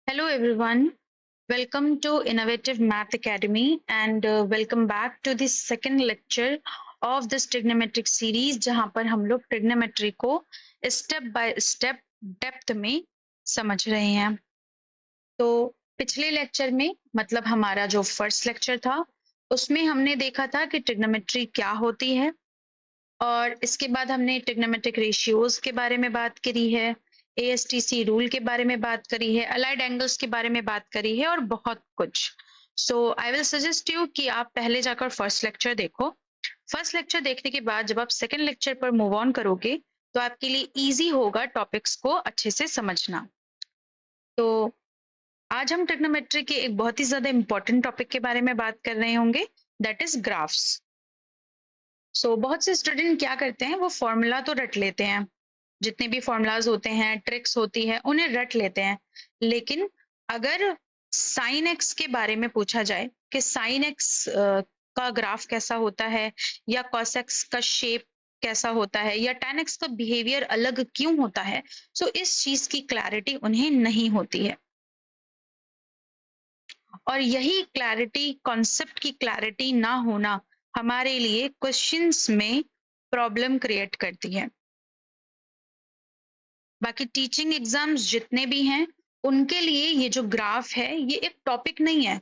Hello, everyone. Welcome to Innovative Math Academy and welcome back to the second lecture of this trigonometric series जहां पर हम लोग trigonometry को step by step depth में समझ रहे हैं। तो पिछले लेक्चर में मतलब हमारा जो फर्स्ट लेक्चर था उसमें हमने देखा था कि ट्रिग्नोमेट्री क्या होती है और इसके बाद हमने ट्रिग्नोमेट्रिक रेशियोज के बारे में बात करी है, एएसटीसी रूल के बारे में बात करी है, अलाइड एंगल्स के बारे में बात करी है और बहुत कुछ। सो आई विल सजेस्ट यू कि आप पहले जाकर फर्स्ट लेक्चर देखो। फर्स्ट लेक्चर देखने के बाद जब आप सेकेंड लेक्चर पर मूव ऑन करोगे तो आपके लिए इजी होगा टॉपिक्स को अच्छे से समझना। तो आज हम ट्रिग्नोमेट्री के एक बहुत ही ज्यादा इंपॉर्टेंट टॉपिक के बारे में बात कर रहे होंगे, दैट इज ग्राफ्स। बहुत से स्टूडेंट क्या करते हैं, वो फॉर्मूला तो रट लेते हैं, जितने भी फॉर्मूलाज होते हैं, ट्रिक्स होती है, उन्हें रट लेते हैं। लेकिन अगर साइन एक्स के बारे में पूछा जाए कि साइन एक्स का ग्राफ कैसा होता है या कॉस एक्स का शेप कैसा होता है या tan एक्स का बिहेवियर अलग क्यों होता है, इस चीज की क्लैरिटी उन्हें नहीं होती है। और यही क्लैरिटी, कॉन्सेप्ट की क्लैरिटी ना होना हमारे लिए क्वेश्चंस में प्रॉब्लम क्रिएट करती है। बाकी टीचिंग एग्जाम्स जितने भी हैं उनके लिए ये जो ग्राफ है ये एक टॉपिक नहीं है।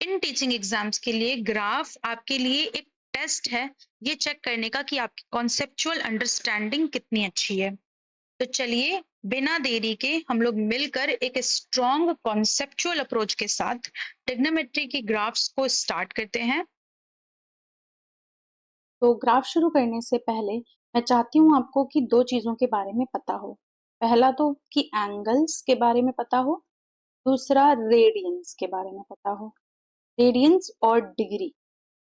इन टीचिंग एग्जाम्स के लिए ग्राफ आपके लिए एक टेस्ट है, ये चेक करने का कि आपकी कॉन्सेप्चुअल अंडरस्टैंडिंग कितनी अच्छी है। तो चलिए बिना देरी के हम लोग मिलकर एक स्ट्रॉन्ग कॉन्सेप्चुअल अप्रोच के साथ ट्रिग्नोमेट्री की ग्राफ्स को स्टार्ट करते हैं। तो ग्राफ शुरू करने से पहले मैं चाहती हूँ आपको कि दो चीजों के बारे में पता हो। पहला तो कि एंगल्स के बारे में पता हो, दूसरा रेडियंस के बारे में पता हो। रेडियंस और डिग्री,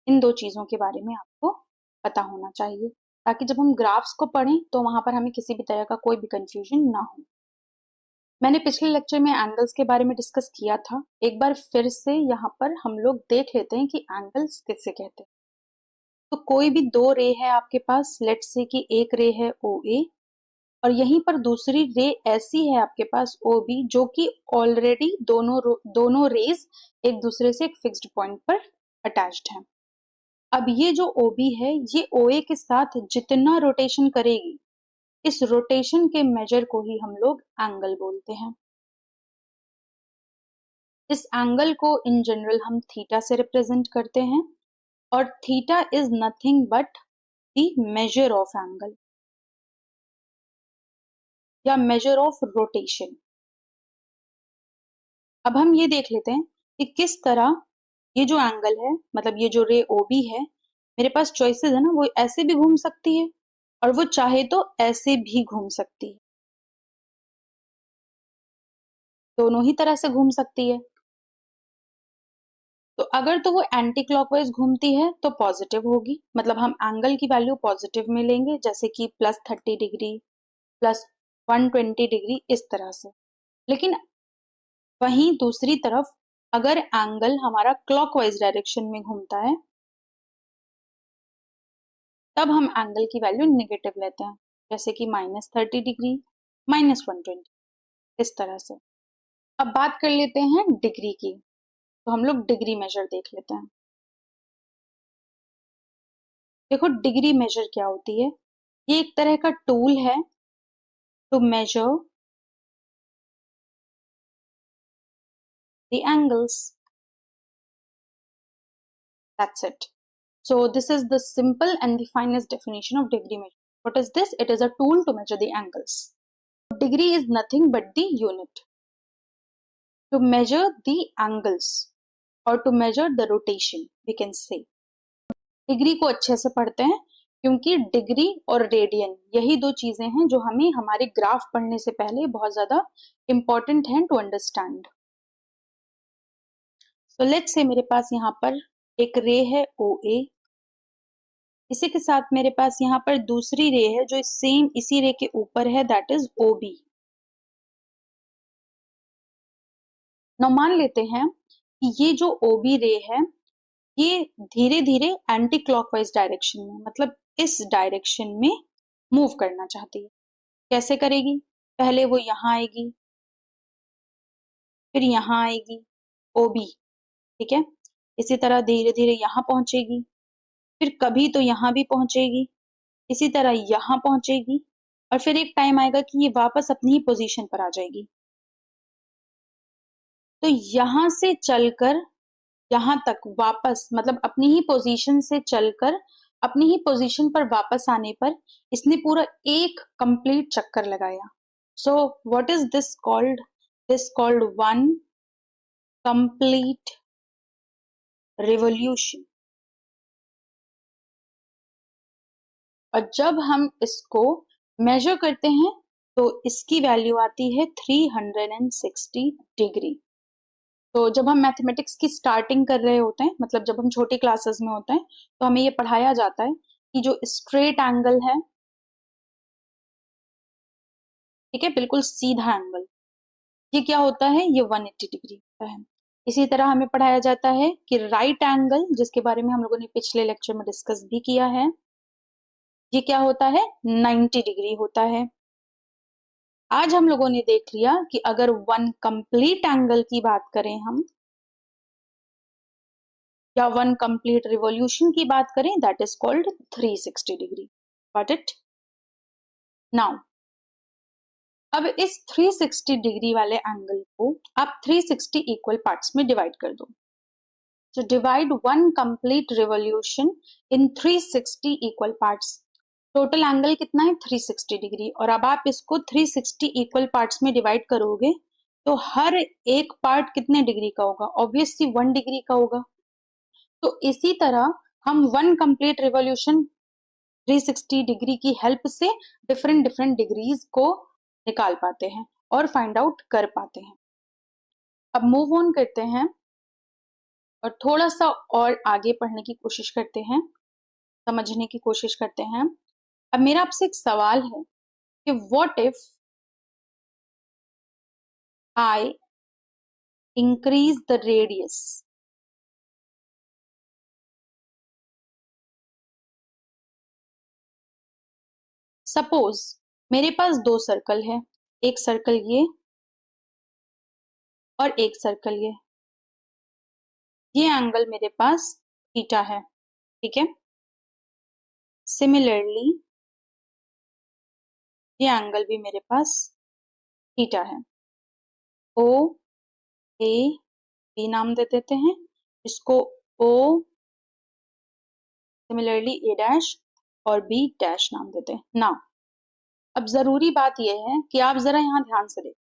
इन दो चीजों के बारे में आपको पता होना चाहिए, ताकि जब हम ग्राफ्स को पढ़ें तो वहां पर हमें किसी भी तरह का कोई भी कंफ्यूजन ना हो। मैंने पिछले लेक्चर में एंगल्स के बारे में डिस्कस किया था, एक बार फिर से यहाँ पर हम लोग देख लेते हैं कि एंगल्स किससे कहते हैं। तो कोई भी दो रे है आपके पास, लेट्स से कि एक रे है ओ ए और यहीं पर दूसरी रे ऐसी है आपके पास ओ बी, जो कि ऑलरेडी दोनों रेज एक दूसरे से एक फिक्स्ड पॉइंट पर अटैच्ड हैं। अब ये जो ओ बी है ये ओ ए के साथ जितना रोटेशन करेगी, इस रोटेशन के मेजर को ही हम लोग एंगल बोलते हैं। इस एंगल को इन जनरल हम थीटा से रिप्रेजेंट करते हैं और theta is nothing but the measure of angle या मेजर ऑफ रोटेशन। अब हम ये देख लेते हैं कि किस तरह ये जो एंगल है, मतलब ये जो रे ओ बी है, मेरे पास चॉइसेस है ना, वो ऐसे भी घूम सकती है और वो चाहे तो ऐसे भी घूम सकती है, दोनों ही तरह से घूम सकती है। तो अगर तो वो एंटी क्लॉकवाइज घूमती है तो पॉजिटिव होगी, मतलब हम एंगल की वैल्यू पॉजिटिव में लेंगे, जैसे कि +30 डिग्री, +120 डिग्री, इस तरह से। लेकिन वहीं दूसरी तरफ अगर एंगल हमारा क्लॉकवाइज डायरेक्शन में घूमता है तब हम एंगल की वैल्यू नेगेटिव लेते हैं, जैसे कि -30 डिग्री, -120, इस तरह से। अब बात कर लेते हैं डिग्री की, तो हम लोग डिग्री मेजर देख लेते हैं। देखो डिग्री मेजर क्या होती है, ये एक तरह का टूल है to measure the angles, that's it. So this is the simple and the finest definition of degree measure. What is this? It is a tool to measure the angles. Degree is nothing but the unit to measure the angles or to measure the rotation, we can say. Degree को अच्छे से पढ़ते हैं क्योंकि degree और radian यही दो चीजें हैं जो हमें हमारे ग्राफ पढ़ने से पहले बहुत ज्यादा इंपॉर्टेंट हैं टू अंडरस्टैंड। तो लेट्स से मेरे पास यहाँ पर एक रे है ओ ए, इसी के साथ मेरे पास यहाँ पर दूसरी रे है जो सेम इसी रे के ऊपर है, that is O B. now मान लेते हैं कि ये जो ओ बी रे है ये धीरे धीरे एंटी क्लॉकवाइज डायरेक्शन में, मतलब इस डायरेक्शन में मूव करना चाहती है। कैसे करेगी? पहले वो यहाँ आएगी, फिर यहाँ आएगी OB, ठीक है। इसी तरह धीरे धीरे यहाँ पहुंचेगी, फिर कभी तो यहाँ भी पहुंचेगी, इसी तरह यहाँ पहुंचेगी, और फिर एक टाइम आएगा कि ये वापस अपनी ही पोजीशन पर आ जाएगी। तो यहाँ से चलकर यहाँ तक वापस, मतलब अपनी ही पोजीशन से चलकर अपनी ही पोजीशन पर वापस आने पर इसने पूरा एक कंप्लीट चक्कर लगाया। So what is this called? This called one complete revolution. और जब हम इसको मेजर करते हैं तो इसकी वैल्यू आती है 360 डिग्री। तो जब हम मैथमेटिक्स की स्टार्टिंग कर रहे होते हैं, मतलब जब हम छोटी क्लासेस में होते हैं, तो हमें ये पढ़ाया जाता है कि जो स्ट्रेट एंगल है, ठीक है, बिल्कुल सीधा एंगल, ये क्या होता है? ये 180 डिग्री होता है। इसी तरह हमें पढ़ाया जाता है कि राइट एंगल, जिसके बारे में हम लोगों ने पिछले लेक्चर में डिस्कस भी किया है, ये क्या होता है? 90 डिग्री होता है। आज हम लोगों ने देख लिया कि अगर वन कंप्लीट एंगल की बात करें हम, या वन कंप्लीट रिवॉल्यूशन की बात करें, that is called 360 degree. Got it? Now अब इस 360 डिग्री वाले एंगल को आप 360 इक्वल पार्ट्स में डिवाइड कर दो। So divide one complete revolution in 360 equal parts. Total angle कितना है? 360 डिग्री। और अब आप इसको 360 इक्वल पार्ट्स में डिवाइड करोगे तो हर एक पार्ट कितने डिग्री का होगा? ऑब्वियसली 1 डिग्री का होगा। तो इसी तरह हम वन कंप्लीट रिवॉल्यूशन 360 डिग्री की हेल्प से डिफरेंट डिफरेंट डिग्रीज को निकाल पाते हैं और फाइंड आउट कर पाते हैं। अब मूव ऑन करते हैं और थोड़ा सा और आगे पढ़ने की कोशिश करते हैं, समझने की कोशिश करते हैं। अब मेरा आपसे एक सवाल है कि what if I increase the radius? Suppose मेरे पास दो सर्कल है, एक सर्कल ये और एक सर्कल ये एंगल मेरे पास थीटा है, ठीक है। सिमिलरली ये एंगल भी मेरे पास थीटा है। ओ ए बी नाम दे देते हैं इसको, ओ सिमिलरली ए डैश और बी डैश नाम देते हैं ना। अब जरूरी बात यह है कि आप जरा यहाँ ध्यान से देखें।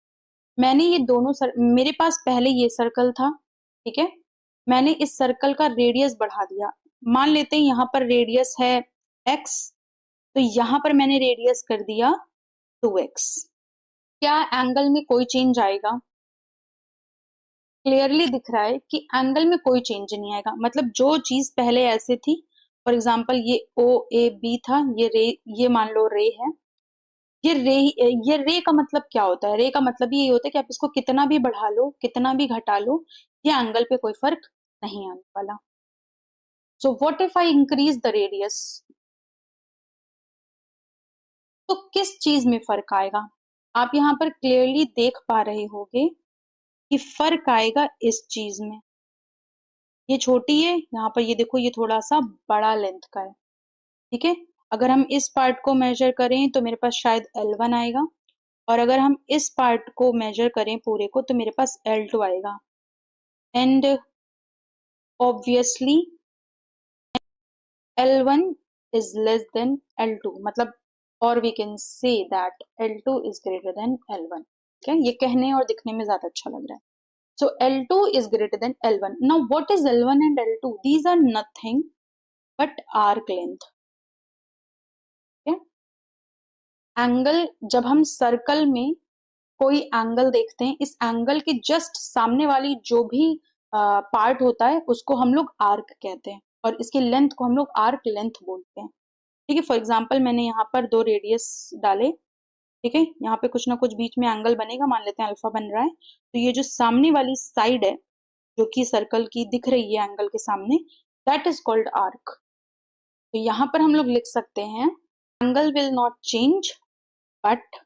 मैंने ये दोनों मेरे पास पहले ये सर्कल था, ठीक है। मैंने इस सर्कल का रेडियस बढ़ा दिया। मान लेते हैं यहाँ पर रेडियस है x, तो यहाँ पर मैंने रेडियस कर दिया 2x। क्या एंगल में कोई चेंज आएगा? क्लियरली दिख रहा है कि एंगल में कोई चेंज नहीं आएगा। मतलब जो चीज पहले ऐसे थी, फॉर एग्जाम्पल ये ओ ए बी था, ये रे, ये मान लो रे है, ये रे, ये रे का मतलब क्या होता है? रे का मतलब ये होता है कि आप इसको कितना भी बढ़ा लो, कितना भी घटा लो, ये एंगल पे कोई फर्क नहीं आने वाला। So what if I increase the radius? तो किस चीज में फर्क आएगा? आप यहाँ पर क्लियरली देख पा रहे होगे कि फर्क आएगा इस चीज में। ये छोटी है, यहाँ पर ये देखो ये थोड़ा सा बड़ा लेंथ का है, ठीक है। अगर हम इस पार्ट को मेजर करें तो मेरे पास शायद L1 आएगा, और अगर हम इस पार्ट को मेजर करें पूरे को तो मेरे पास L2 आएगा। And obviously L1 is less than L2, मतलब और we can say that L2 is greater than L1। ठीक है, ये कहने और दिखने में ज्यादा अच्छा लग रहा है। So L2 is greater than L1. Now what is L1 and L2? These are nothing but arc length. Okay? Angle, जब हम सर्कल में कोई एंगल देखते हैं, इस एंगल के जस्ट सामने वाली जो भी पार्ट होता है उसको हम लोग आर्क कहते हैं, और इसकी लेंथ को हम लोग आर्क लेंथ बोलते हैं। ठीक है, फॉर एग्जाम्पल मैंने यहाँ पर दो रेडियस डाले, ठीक है, यहाँ पे कुछ ना कुछ बीच में एंगल बनेगा, मान लेते हैं अल्फा बन रहा है, तो ये जो सामने वाली साइड है जो कि सर्कल की दिख रही है एंगल के सामने, दैट इज कॉल्ड आर्क। तो यहाँ पर हम लोग लिख सकते हैं angle will not change but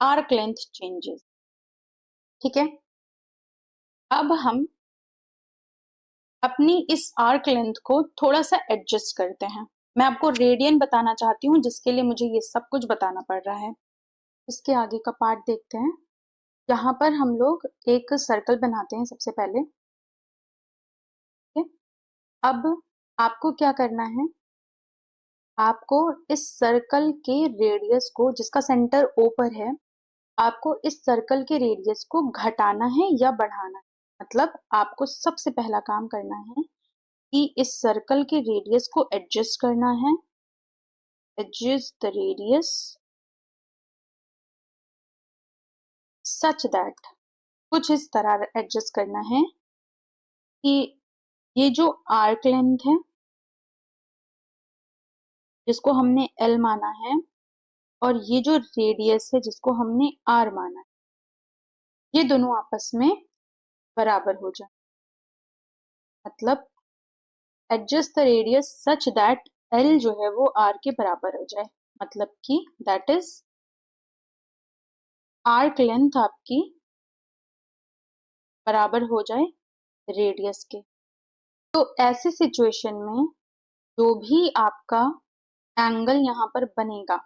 arc length changes. ठीक है, अब हम अपनी इस आर्क लेंथ को थोड़ा सा एडजस्ट करते हैं। मैं आपको रेडियन बताना चाहती हूँ, जिसके लिए मुझे ये सब कुछ बताना पड़ रहा है। इसके आगे का पार्ट देखते हैं। यहाँ पर हम लोग एक सर्कल बनाते हैं सबसे पहले। ठीक है? अब आपको क्या करना है, आपको इस सर्कल के रेडियस को, जिसका सेंटर ओ पर है, आपको इस सर्कल के रेडियस को घटाना है या बढ़ाना है। मतलब आपको सबसे पहला काम करना है कि इस सर्कल के रेडियस को एडजस्ट करना है। Adjust the radius such that, कुछ इस तरह एडजस्ट करना है कि ये जो आर्क लेंथ है, जिसको हमने एल माना है, और ये जो रेडियस है जिसको हमने आर माना है, ये दोनों आपस में बराबर हो जाए। मतलब adjust the radius such that L जो है वो आर के बराबर हो जाए। मतलब कि दैट इज आर्क लेंथ आपकी बराबर हो जाए रेडियस के। तो ऐसी सिचुएशन में जो भी आपका एंगल यहाँ पर बनेगा,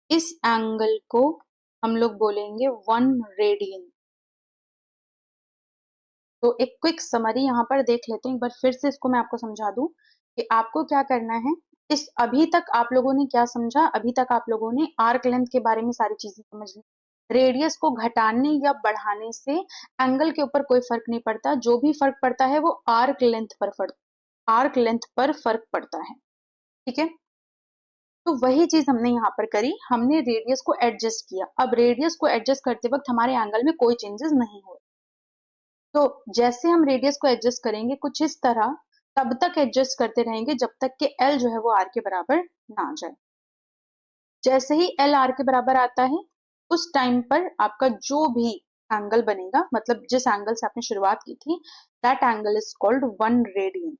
इस एंगल को हम लोग बोलेंगे 1 रेडियन। तो एक क्विक समरी यहाँ पर देख लेते हैं, एक बार फिर से इसको मैं आपको समझा दूं कि आपको क्या करना है। इस अभी तक आप लोगों ने क्या समझा, अभी तक आप लोगों ने आर्क लेंथ के बारे में सारी चीजें समझ ली। रेडियस को घटाने या बढ़ाने से एंगल के ऊपर कोई फर्क नहीं पड़ता, जो भी फर्क पड़ता है वो आर्क लेंथ पर फर्क पड़ता है। ठीक है? तो वही चीज हमने यहाँ पर करी, हमने रेडियस को एडजस्ट किया। अब रेडियस को एडजस्ट करते वक्त हमारे एंगल में कोई चेंजेस नहीं हुए। तो जैसे हम रेडियस को एडजस्ट करेंगे कुछ इस तरह, तब तक एडजस्ट करते रहेंगे जब तक कि एल जो है वो आर के बराबर ना आ जाए। जैसे ही एल आर के बराबर आता है, उस टाइम पर आपका जो भी एंगल बनेगा, मतलब जिस एंगल से आपने शुरुआत की थी, that angle is called 1 radian.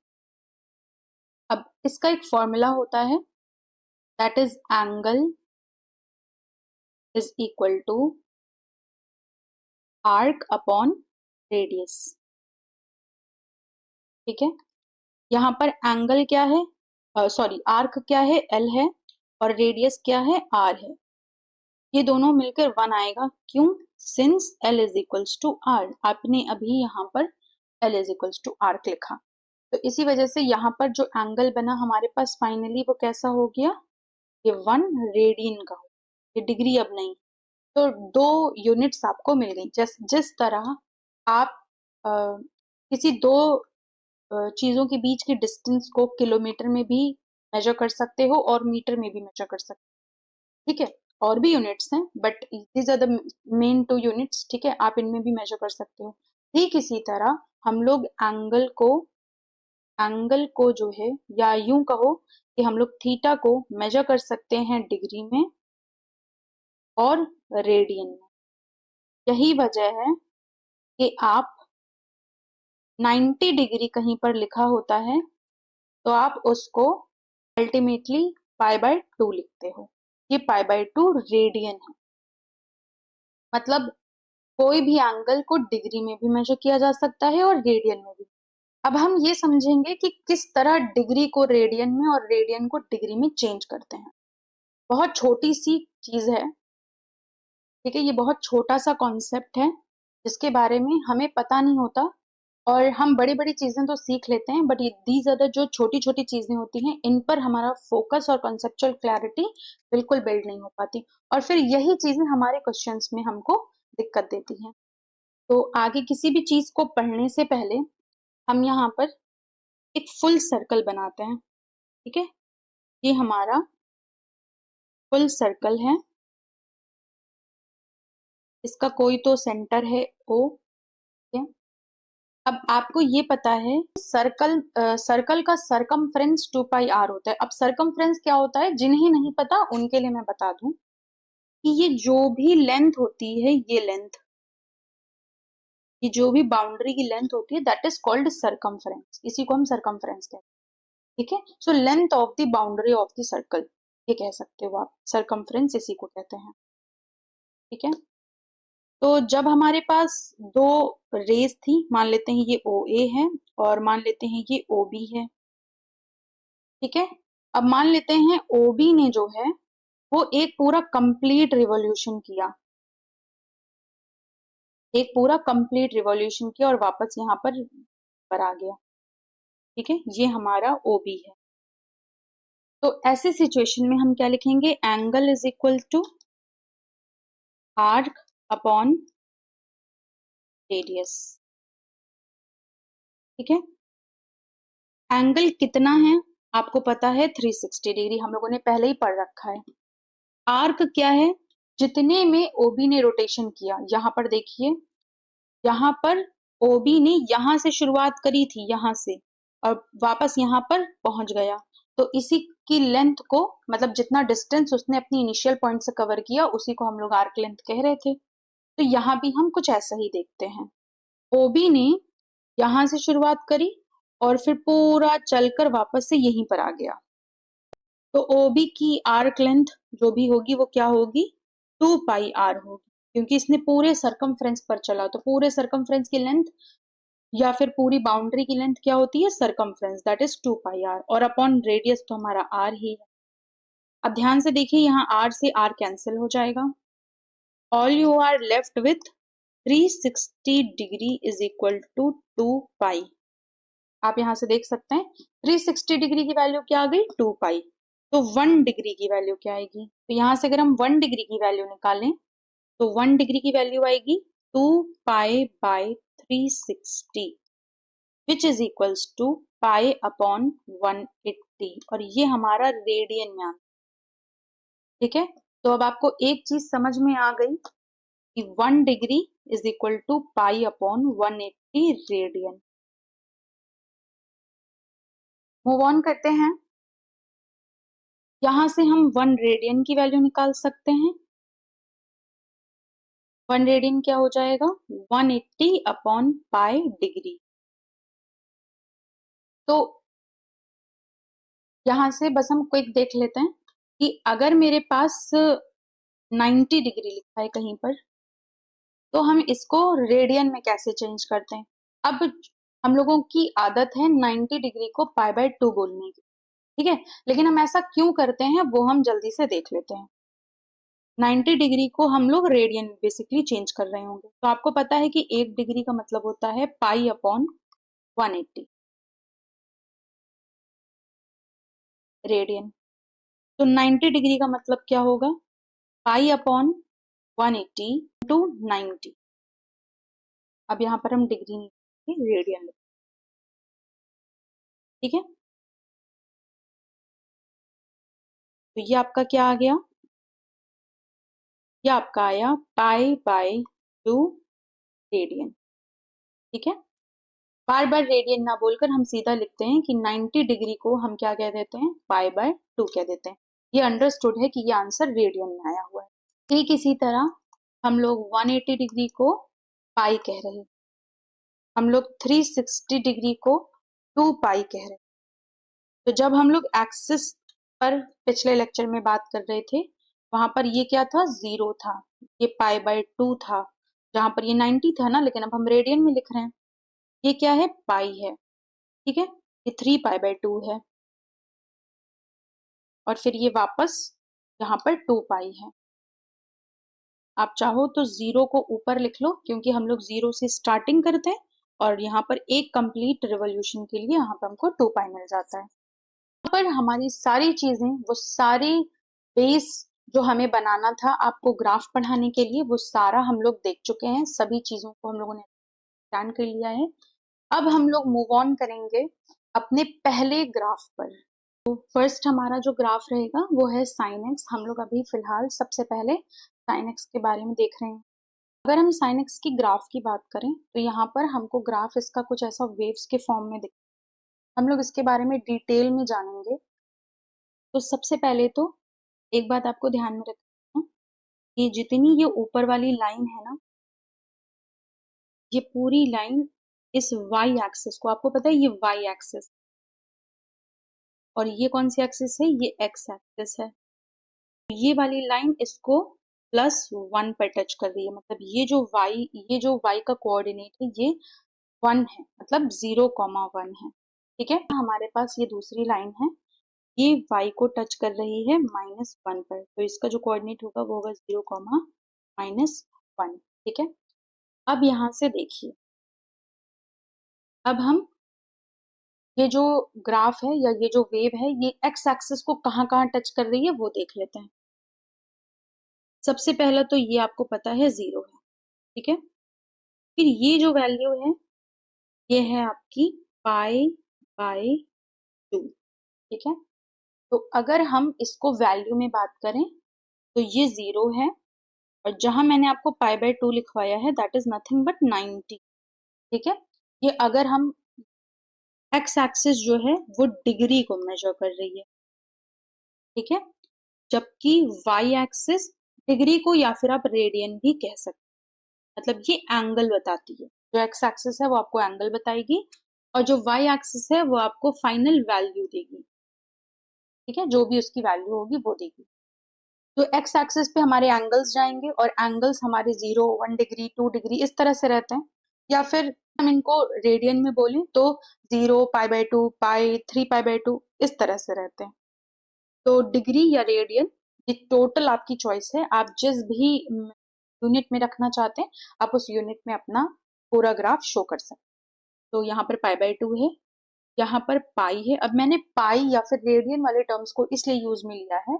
अब इसका एक फॉर्मूला होता है, that is angle is equal to arc upon radius. ठीक है? यहाँ पर एंगल क्या है, सॉरी आर्क क्या है, एल है, और रेडियस क्या है, आर है। ये दोनों मिलकर 1 आएगा। क्यों? Since L is equals to R. आपने अभी यहाँ पर L is equals to arc लिखा, तो इसी वजह से यहाँ पर जो एंगल बना हमारे पास फाइनली वो कैसा हो गया, ये 1 रेडियन का हो। ये डिग्री अब नहीं, तो 2 यूनिट्स आपको मिल गई। जिस तरह आप किसी दो चीजों के बीच की डिस्टेंस को किलोमीटर में भी मेजर कर सकते हो और मीटर में भी मेजर कर सकते हो। ठीक है? और भी यूनिट्स हैं, but these are the main 2 units. ठीक है? आप इनमें भी मेजर कर सकते हो। ठीक इसी तरह हम लोग एंगल को जो है, या यूं कहो कि हम लोग थीटा को मेजर कर सकते हैं डिग्री में और रेडियन में। यही वजह है कि आप 90 डिग्री कहीं पर लिखा होता है तो आप उसको अल्टीमेटली पाई/2 लिखते हो। ये पाई/2 रेडियन है। मतलब कोई भी एंगल को डिग्री में भी मेजर किया जा सकता है और रेडियन में भी। अब हम ये समझेंगे कि किस तरह डिग्री को रेडियन में और रेडियन को डिग्री में चेंज करते हैं। बहुत छोटी सी चीज है। ठीक है? ये बहुत छोटा सा कॉन्सेप्ट है जिसके बारे में हमें पता नहीं होता, और हम बड़ी बड़ी चीजें तो सीख लेते हैं, बट दीज अदर जो छोटी छोटी चीजें होती हैं, इन पर हमारा फोकस और कॉन्सेप्चुअल क्लैरिटी बिल्कुल बिल्ड नहीं हो पाती, और फिर यही चीजें हमारे क्वेश्चंस में हमको दिक्कत देती हैं। तो आगे किसी भी चीज को पढ़ने से पहले हम यहाँ पर एक फुल सर्कल बनाते हैं। ठीक है? ये हमारा फुल सर्कल है, इसका कोई तो सेंटर है ओ। ठीक है? अब आपको ये पता है सर्कल का सरकमफ्रेंस 2πr होता है। अब सरकमफ्रेंस क्या होता है, जिन्हें नहीं पता उनके लिए मैं बता दूं कि ये जो भी लेंथ होती है, ये जो भी बाउंड्री की लेंथ होती है, दैट इज कॉल्ड सरकमफ्रेंस। इसी को हम सरकमफ्रेंस कहते हैं। ठीक है? So length of the boundary of the circle, ये कह सकते हो आप, सरकमफ्रेंस इसी को कहते हैं। ठीक है? तो जब हमारे पास दो रेज थी, मान लेते हैं ये ओ ए है और मान लेते हैं ये ओ बी है, ठीक है। अब मान लेते हैं ओ बी ने जो है वो एक पूरा कंप्लीट रिवॉल्यूशन किया, एक पूरा कंप्लीट रिवॉल्यूशन किया और वापस यहाँ पर आ गया, ठीक है। ये हमारा ओ बी है। तो ऐसे सिचुएशन में हम क्या लिखेंगे, angle is equal to arc upon radius, ठीक है। एंगल कितना है आपको पता है, 360 डिग्री, हम लोगों ने पहले ही पढ़ रखा है। आर्क क्या है, जितने में ओबी ने रोटेशन किया, यहाँ पर देखिए, यहाँ पर ओबी ने यहाँ से शुरुआत करी थी, यहाँ से, और वापस यहाँ पर पहुंच गया, तो इसी की लेंथ को, मतलब जितना डिस्टेंस उसने अपनी इनिशियल पॉइंट से कवर किया, उसी को हम लोग आर्क लेंथ कह रहे थे। तो यहाँ भी हम कुछ ऐसा ही देखते हैं, ओबी ने यहाँ से शुरुआत करी और फिर पूरा चलकर वापस से यहीं पर आ गया, तो ओबी की आर्क लेंथ जो भी होगी वो क्या होगी, 2 पाई आर होगी, क्योंकि इसने पूरे सरकमफ्रेंस पर चला, तो पूरे सरकमफ्रेंस की लेंथ या फिर पूरी बाउंड्री की लेंथ क्या होती है, circumference, that is 2 pi R, और अपॉन रेडियस तो हमारा आर ही है। अब ध्यान से देखिए, यहाँ आर से आर कैंसिल हो जाएगा, all you are left with 360 degree is equal to 2 pi. आप यहाँ से देख सकते हैं 360 डिग्री की वैल्यू क्या आ गई, 2 पाई। तो 1 डिग्री की वैल्यू क्या आएगी, तो यहाँ से अगर हम 1 डिग्री की वैल्यू निकालें तो 1 डिग्री की वैल्यू आएगी 2 pi by 360, which is equals to pi upon 180, और ये हमारा रेडियन में आता है, ठीक है। तो अब आपको एक चीज समझ में आ गई कि 1 degree is equal to pi upon 180 radian. Move on करते हैं, यहां से हम 1 रेडियन की वैल्यू निकाल सकते हैं। 1 रेडियन क्या हो जाएगा, 180 अपॉन पाई डिग्री। तो यहां से बस हम क्विक देख लेते हैं कि अगर मेरे पास 90 डिग्री लिखा है कहीं पर, तो हम इसको रेडियन में कैसे चेंज करते हैं। अब हम लोगों की आदत है 90 डिग्री को पाई/2 बोलने की, ठीक है, लेकिन हम ऐसा क्यों करते हैं वो हम जल्दी से देख लेते हैं। 90 डिग्री को हम लोग रेडियन बेसिकली चेंज कर रहे होंगे, तो आपको पता है कि 1 डिग्री का मतलब होता है पाई अपॉन 180 रेडियन। तो 90 डिग्री का मतलब क्या होगा, पाई अपॉन 180 टू 90। अब यहाँ पर हम डिग्री नहीं, रेडियन, ठीक है। तो ये आपका क्या आ गया, ये आपका आया पाई/2 रेडियन, ठीक है। बार बार रेडियन ना बोलकर हम सीधा लिखते हैं कि 90 डिग्री को हम क्या कह देते हैं, पाई/2 कह देते हैं। ये अंडरस्टूड है कि ये आंसर रेडियन में आया हुआ है। ठीक इसी तरह हम लोग 180 डिग्री को पाई कह रहे हैं, हम लोग 360 डिग्री को 2 पाई कह रहे हैं। तो जब हम लोग एक्सिस पर पिछले लेक्चर में बात कर रहे थे, वहां पर ये क्या था, 0 था, ये पाई/2 था, जहां पर ये 90 था ना, लेकिन अब हम रेडियन में लिख रहे हैं। ये क्या है, पाई है, ठीक है, ये 3 पाई/2 है, और फिर ये वापस यहाँ पर 2 पाई है। आप चाहो तो 0 को ऊपर लिख लो, क्योंकि हम लोग 0 से स्टार्टिंग करते हैं, और यहाँ पर एक कंप्लीट रिवॉल्यूशन के लिए यहाँ पर हमको 2 पाई मिल जाता है। यहाँ पर हमारी सारी चीजें, वो सारी बेस जो हमें बनाना था आपको ग्राफ पढ़ाने के लिए, वो सारा हम लोग देख चुके हैं, सभी चीजों को हम लोगों ने जान कर लिया है। अब हम लोग मूव ऑन करेंगे अपने पहले ग्राफ पर। तो फर्स्ट हमारा जो ग्राफ रहेगा वो है साइन एक्स। हम लोग अभी फिलहाल सबसे पहले साइन एक्स के बारे में देख रहे हैं। अगर हम साइन एक्स की ग्राफ की बात करें तो यहाँ पर हमको ग्राफ इसका कुछ ऐसा वेव्स के फॉर्म में दिख, हम लोग इसके बारे में डिटेल में जानेंगे। तो सबसे पहले तो एक बात आपको ध्यान में रखना है कि जितनी ये ऊपर वाली लाइन है ना, ये पूरी लाइन इस वाई एक्सिस को, आपको पता है ये वाई एक्सिस, और ये कौन सी एक्सिस है, ये एक्स एक्सिस है। ये वाली लाइन इसको +1 पर टच कर रही है, मतलब ये जो y का कोऑर्डिनेट है ये 1 है, मतलब 0,1 है। ठीक है, हमारे पास ये दूसरी लाइन है, ये y को टच कर रही है -1 पर, तो इसका जो कोऑर्डिनेट होगा वो होगा 0,-1। ठीक है, अब यहाँ से देखिए, अब हम ये जो ग्राफ है या ये जो वेव है ये एक्स एक्सिस को कहाँ कहाँ टच कर रही है वो देख लेते हैं। सबसे पहला तो ये आपको पता है 0 है। ठीक है, फिर ये जो वैल्यू है ये है आपकी π/2। ठीक है, तो अगर हम इसको वैल्यू में बात करें तो ये 0 है, और जहां मैंने आपको π/2 लिखवाया है दैट इज नथिंग बट 90। ठीक है, ये अगर हम एक्स एक्सिस जो है वो डिग्री को मेजर कर रही है। ठीक है, जबकि वाई एक्सिस डिग्री को या फिर आप रेडियन भी कह सकते हैं, मतलब ये एंगल बताती है। जो एक्स एक्सिस है वो आपको एंगल बताएगी, और जो वाई एक्सिस है वो आपको फाइनल वैल्यू देगी। ठीक है, जो भी उसकी वैल्यू होगी वो देगी। तो एक्स एक्सिस पे हमारे एंगल्स जाएंगे, और एंगल्स हमारे 0, 1 डिग्री, 2 डिग्री इस तरह से रहते हैं, या फिर हम इनको रेडियन में बोलें तो 0, π/2, पाई, 3π/2 इस तरह से रहते हैं। तो डिग्री या रेडियन ये टोटल आपकी चॉइस है, आप जिस भी यूनिट में रखना चाहते हैं आप उस यूनिट में अपना पूरा ग्राफ शो कर सकते हैं। तो यहाँ पर π/2 है, यहाँ पर पाई है। अब मैंने पाई या फिर रेडियन वाले टर्म्स को इसलिए यूज में लिया है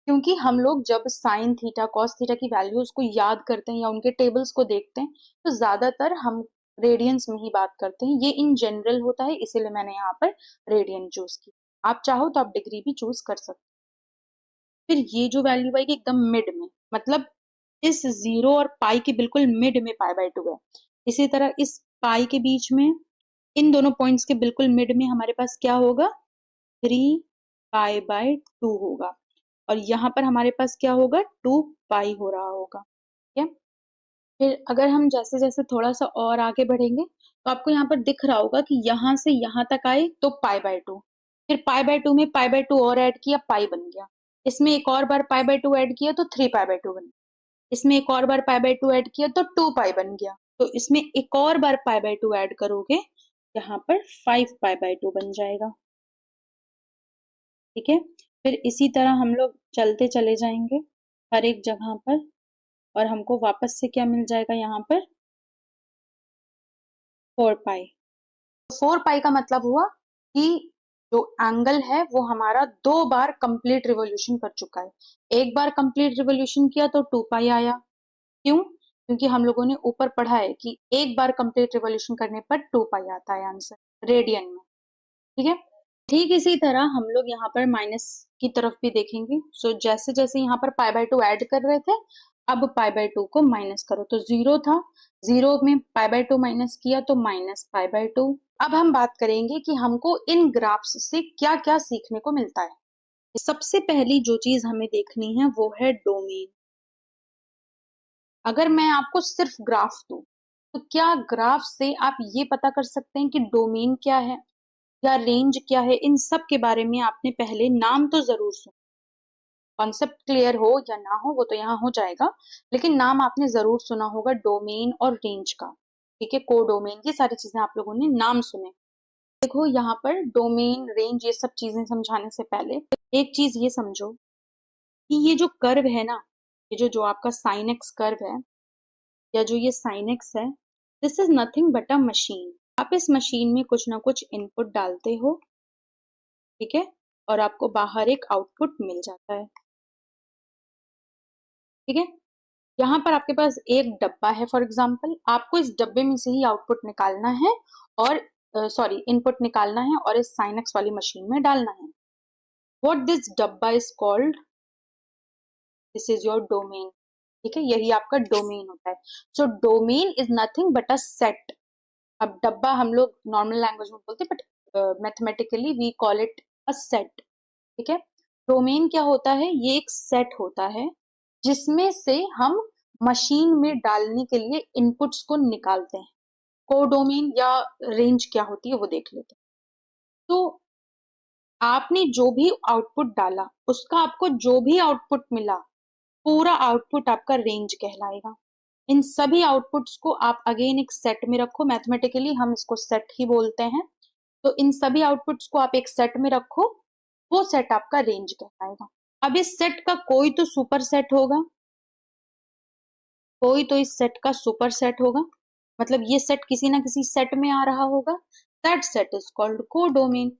क्योंकि हम लोग जब साइन थीटा कॉस थीटा की वैल्यूज को याद करते हैं या उनके टेबल्स को देखते हैं तो ज्यादातर हम रेडियंस में ही बात करते हैं। ये इन जनरल होता है, इसीलिए मैंने यहाँ पर रेडियन चूज की। आप चाहो तो आप डिग्री भी चूज कर सकते हैं। फिर ये जो वैल्यू आएगी एकदम मिड में, मतलब इस 0 और पाई के बिल्कुल मिड में π/2 है। इसी तरह इस पाई के बीच में, इन दोनों पॉइंट्स के बिल्कुल मिड में हमारे पास क्या होगा, 3π/2 होगा, और यहाँ पर हमारे पास क्या होगा, 2π हो रहा होगा। ठीक है, फिर अगर हम जैसे जैसे थोड़ा सा और आगे बढ़ेंगे तो आपको यहाँ पर दिख रहा होगा कि यहाँ से यहाँ तक आए तो π/2, फिर π/2 में π/2 और ऐड किया, पाई बन गया। इसमें एक और बार π/2 ऐड किया तो 3π/2 बन गया। इसमें एक और बार π/2 ऐड किया तो 2π बन गया। तो इसमें एक और बार π/2 ऐड करोगे, यहाँ पर 5π/2 बन जाएगा। ठीक है, फिर इसी तरह हम लोग चलते चले जाएंगे हर एक जगह पर, और हमको वापस से क्या मिल जाएगा, यहाँ पर 4π। 4π का मतलब हुआ कि जो एंगल है वो हमारा 2 बार कंप्लीट रिवॉल्यूशन कर चुका है। एक बार कंप्लीट रिवॉल्यूशन किया तो 2π आया। क्यों? क्योंकि हम लोगों ने ऊपर पढ़ा है कि एक बार कंप्लीट रिवॉल्यूशन करने पर 2π आता है आंसर रेडियन में। ठीक है, ठीक इसी तरह हम लोग यहाँ पर माइनस की तरफ भी देखेंगे। सो जैसे जैसे यहाँ पर π/2 ऐड कर रहे थे, अब π/2 को माइनस करो, तो 0 था, 0 में π/2 माइनस किया तो -π/2। अब हम बात करेंगे कि हमको इन ग्राफ्स से क्या क्या सीखने को मिलता है। सबसे पहली जो चीज हमें देखनी है वो है डोमेन। अगर मैं आपको सिर्फ ग्राफ दूं तो क्या ग्राफ से आप ये पता कर सकते हैं कि डोमेन क्या है या रेंज क्या है? इन सब के बारे में आपने पहले नाम तो जरूर सुना, कॉन्सेप्ट क्लियर हो या ना हो वो तो यहाँ हो जाएगा, लेकिन नाम आपने जरूर सुना होगा डोमेन और रेंज का। ठीक है, कोडोमेन, ये सारी चीजें आप लोगों ने नाम सुने। देखो यहाँ पर डोमेन रेंज ये सब चीजें समझाने से पहले एक चीज ये समझो कि ये जो कर्व है ना, ये जो जो आपका साइन एक्स कर्व है या जो ये साइन एक्स है, this is nothing but a machine. आप इस मशीन में कुछ ना कुछ इनपुट डालते हो, ठीक है, और आपको बाहर एक आउटपुट मिल जाता है। ठीक है, यहाँ पर आपके पास एक डब्बा है फॉर एग्जाम्पल, आपको इस डब्बे में से ही आउटपुट निकालना है, और सॉरी इनपुट निकालना है और इस साइन एक्स वाली मशीन में डालना है। व्हाट दिस डब्बा is called, this is your domain. ठीक है, यही आपका डोमेन होता है। So domain is nothing but a set. अब डब्बा हम लोग नॉर्मल लैंग्वेज में बोलते हैं, but mathematically we call it a set. ठीक है, डोमेन क्या होता है, ये एक सेट होता है जिसमें से हम मशीन में डालने के लिए इनपुट्स को निकालते हैं। कोडोमेन या रेंज क्या होती है वो देख लेते हैं। तो आपने जो भी आउटपुट डाला उसका आपको जो भी आउटपुट मिला पूरा आउटपुट आपका रेंज कहलाएगा। इन सभी आउटपुट्स को आप अगेन एक सेट में रखो, मैथमेटिकली हम इसको सेट ही बोलते हैं। तो इन सभी आउटपुट्स को आप एक सेट में रखो, वो सेट आपका रेंज कहलाएगा। अब इस सेट का कोई तो सुपर सेट होगा, कोई तो इस सेट का सुपर सेट होगा, मतलब ये सेट किसी ना किसी सेट में आ रहा होगा। That set is called codomain.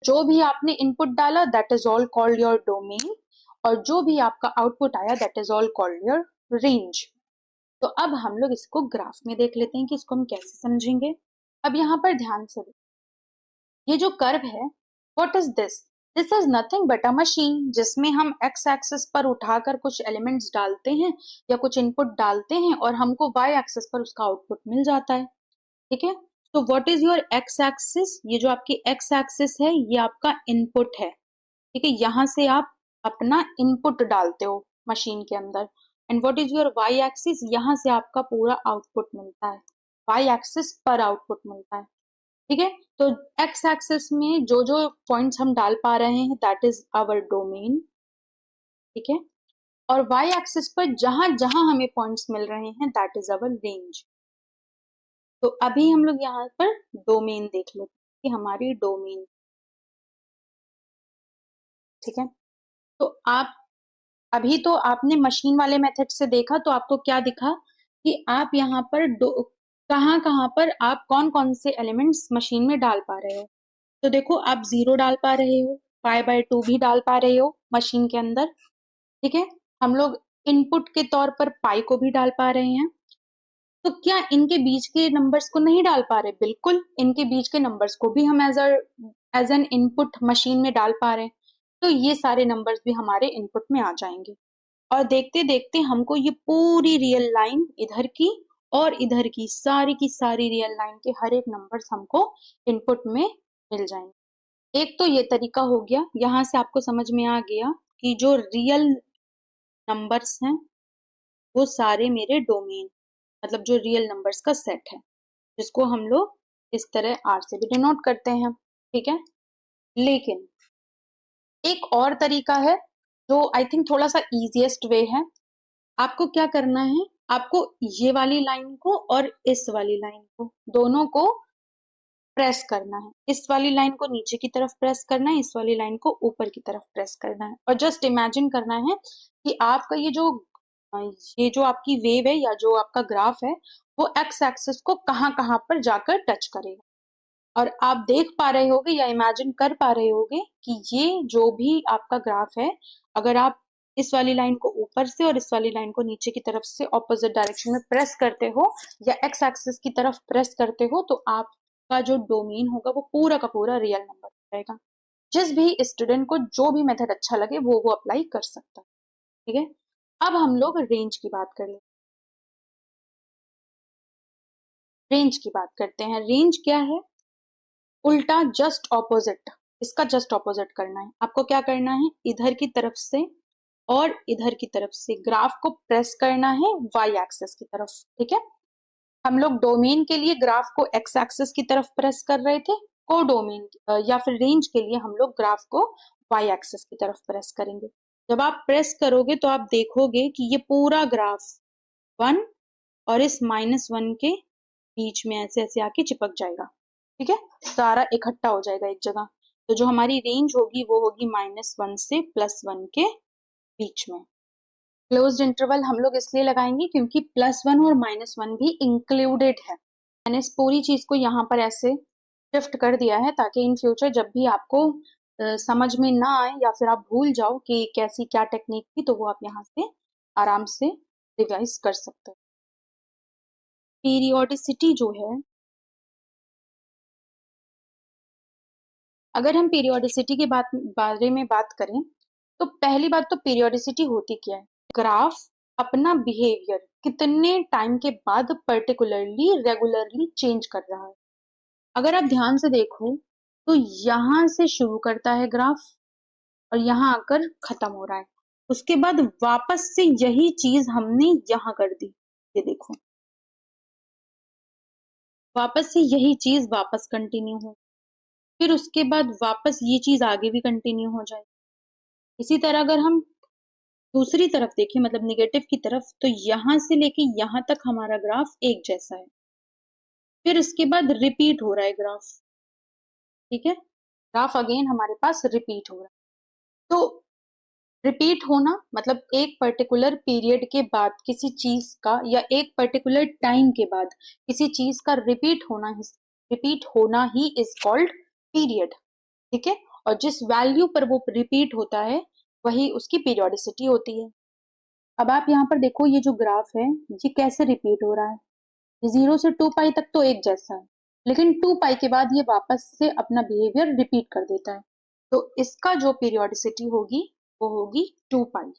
जो भी आपने इनपुट डाला that is all called your domain, और जो भी आपका आउटपुट आया that is all called your range. तो अब हम लोग इसको ग्राफ में देख लेते हैं कि इसको हम कैसे समझेंगे। अब यहाँ पर ध्यान से देखो, ये जो कर्व है, what is this? This is nothing but a machine, जिसमें हम एक्स एक्सिस पर उठाकर कुछ एलिमेंट्स डालते हैं या कुछ इनपुट डालते हैं और हमको वाई एक्सिस पर उसका आउटपुट मिल जाता है। ठीक है, तो what is your x axis? ये जो आपकी एक्स एक्सिस है ये आपका इनपुट है। ठीक है, यहाँ से आप अपना इनपुट डालते हो मशीन के अंदर। And what is your Y axis? यहाँ से आपका पूरा आउटपुट मिलता है, वाई एक्सिस पर आउटपुट मिलता है। ठीक है, तो एक्स एक्सिस में जो जो पॉइंट्स हम डाल पा रहे हैं दैट इज आवर डोमेन। ठीक है, और वाई एक्सिस पर जहां जहां हमें पॉइंट्स मिल रहे हैं दैट इज आवर रेंज। तो अभी हम लोग यहाँ पर डोमेन देख लेते हैं कि हमारी डोमेन। ठीक है, तो आप अभी तो आपने मशीन वाले मेथड से देखा, तो आपको क्या दिखा कि आप यहाँ पर कहाँ कहाँ पर आप कौन कौन से एलिमेंट्स मशीन में डाल पा रहे हो। तो देखो, आप 0 डाल पा रहे हो, π/2 भी डाल पा रहे हो मशीन के अंदर। ठीक है, हम लोग इनपुट के तौर पर पाई को भी डाल पा रहे हैं। तो क्या इनके बीच के नंबर्स को नहीं डाल पा रहे? बिल्कुल, इनके बीच के नंबर्स को भी हम एज एन इनपुट मशीन में डाल पा रहे हैं। तो ये सारे नंबर्स भी हमारे इनपुट में आ जाएंगे, और देखते देखते हमको ये पूरी रियल लाइन इधर इधर की सारी रियल लाइन के हर एक नंबर्स हमको इनपुट में मिल जाएंगे। एक तो ये तरीका हो गया, यहाँ से आपको समझ में आ गया कि जो रियल नंबर्स हैं वो सारे मेरे डोमेन, मतलब जो रियल नंबर्स का सेट है, जिसको हम लोग इस तरह आर से भी डिनोट करते हैं। ठीक है, लेकिन एक और तरीका है जो आई थिंक थोड़ा सा इजिएस्ट वे है। आपको क्या करना है, आपको ये वाली लाइन को और इस वाली लाइन को दोनों को प्रेस करना है। इस वाली लाइन को नीचे की तरफ प्रेस करना है, इस वाली लाइन को ऊपर की तरफ प्रेस करना है, और जस्ट इमेजिन करना है कि आपका ये जो आपकी वेव है या जो आपका ग्राफ है वो एक्स एक्सिस को कहाँ कहाँ पर जाकर टच करेगा। और आप देख पा रहे होगे या इमेजिन कर पा रहे होगे कि ये जो भी आपका ग्राफ है, अगर आप इस वाली लाइन को ऊपर से और इस वाली लाइन को नीचे की तरफ से ऑपोजिट डायरेक्शन में प्रेस करते हो या एक्स एक्सिस की तरफ प्रेस करते हो, तो आपका जो डोमेन होगा वो पूरा का पूरा रियल नंबर रहेगा। जिस भी स्टूडेंट को जो भी मेथड अच्छा लगे वो अप्लाई कर सकता है। ठीक है, अब हम लोग रेंज की बात कर लेते रेंज की बात करते हैं। रेंज क्या है? उल्टा, जस्ट ऑपोजिट, इसका जस्ट ऑपोजिट करना है। आपको क्या करना है, इधर की तरफ से और इधर की तरफ से ग्राफ को प्रेस करना है वाई एक्सिस की तरफ। ठीक है, हम लोग डोमेन के लिए ग्राफ को एक्स एक्सिस की तरफ प्रेस कर रहे थे, को डोमेन या फिर रेंज के लिए हम लोग ग्राफ को वाई एक्सिस की तरफ प्रेस करेंगे। जब आप प्रेस करोगे तो आप देखोगे कि ये पूरा ग्राफ 1 और इस -1 के बीच में ऐसे ऐसे आके चिपक जाएगा। ठीक है, सारा इकट्ठा हो जाएगा एक जगह। तो जो हमारी रेंज होगी वो होगी -1 से +1 के बीच में। क्लोज्ड इंटरवल हम लोग इसलिए लगाएंगे क्योंकि +1 और -1 भी इंक्लूडेड है। मैंने इस पूरी चीज को यहाँ पर ऐसे शिफ्ट कर दिया है ताकि इन फ्यूचर जब भी आपको समझ में ना आए या फिर आप भूल जाओ कि कैसी क्या टेक्निक थी, तो वो आप यहाँ से आराम से रिवाइज कर सकते हो। पीरियोडिसिटी जो है, अगर हम पीरियोडिसिटी के बारे में बात करें तो पहली बात तो पीरियोडिसिटी होती क्या है? ग्राफ अपना बिहेवियर कितने टाइम के बाद पर्टिकुलरली रेगुलरली चेंज कर रहा है। अगर आप ध्यान से देखो तो यहाँ से शुरू करता है ग्राफ और यहाँ आकर खत्म हो रहा है, उसके बाद वापस से यही चीज हमने यहाँ कर दी। ये देखो, वापस से यही चीज वापस कंटिन्यू हो, फिर उसके बाद वापस ये चीज आगे भी कंटिन्यू हो जाए। इसी तरह अगर हम दूसरी तरफ देखिए, मतलब निगेटिव की तरफ, तो यहां से लेके यहां तक हमारा ग्राफ एक जैसा है, फिर इसके बाद रिपीट हो रहा है ग्राफ। ठीक है, ग्राफ अगेन हमारे पास रिपीट हो रहा है। तो रिपीट होना मतलब एक पर्टिकुलर पीरियड के बाद किसी चीज का, या एक पर्टिकुलर टाइम के बाद किसी चीज का रिपीट होना ही इज कॉल्ड पीरियड। ठीक है, और जिस वैल्यू पर वो रिपीट होता है वही उसकी पीरियोडिसिटी होती है। अब आप यहाँ पर देखो, ये जो ग्राफ है ये कैसे रिपीट हो रहा है। 0 से 2 पाई तक तो एक जैसा है, लेकिन 2 पाई के बाद ये वापस से अपना बिहेवियर रिपीट कर देता है। तो इसका जो पीरियोडिसिटी होगी वो होगी 2 पाई।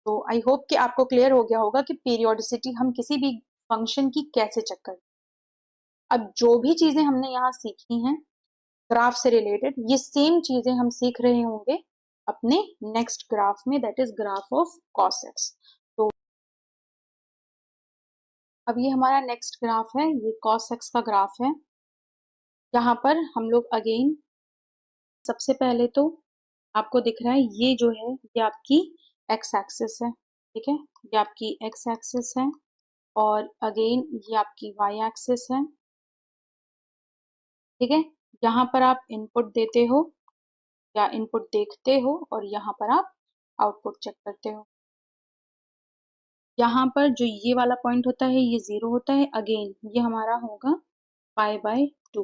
तो आई होप कि आपको क्लियर हो गया होगा कि पीरियोडिसिटी हम किसी भी फंक्शन की कैसे चेक करें। अब जो भी चीजें हमने यहाँ सीखी हैं ग्राफ से रिलेटेड, ये सेम चीजें हम सीख रहे होंगे अपने नेक्स्ट ग्राफ में, that is graph of cos x. तो अब ये हमारा नेक्स्ट ग्राफ है, ये कॉस एक्स का ग्राफ है। यहाँ पर हम लोग अगेन सबसे पहले तो आपको दिख रहा है ये जो है ये आपकी एक्स एक्सिस है। ठीक है, ये आपकी एक्स एक्सिस है, और अगेन ये आपकी वाई एक्सिस है। ठीक है, यहाँ पर आप इनपुट देते हो या इनपुट देखते हो, और यहाँ पर आप आउटपुट चेक करते हो। यहाँ पर जो ये वाला पॉइंट होता है ये 0 होता है, अगेन ये हमारा होगा पाई/2।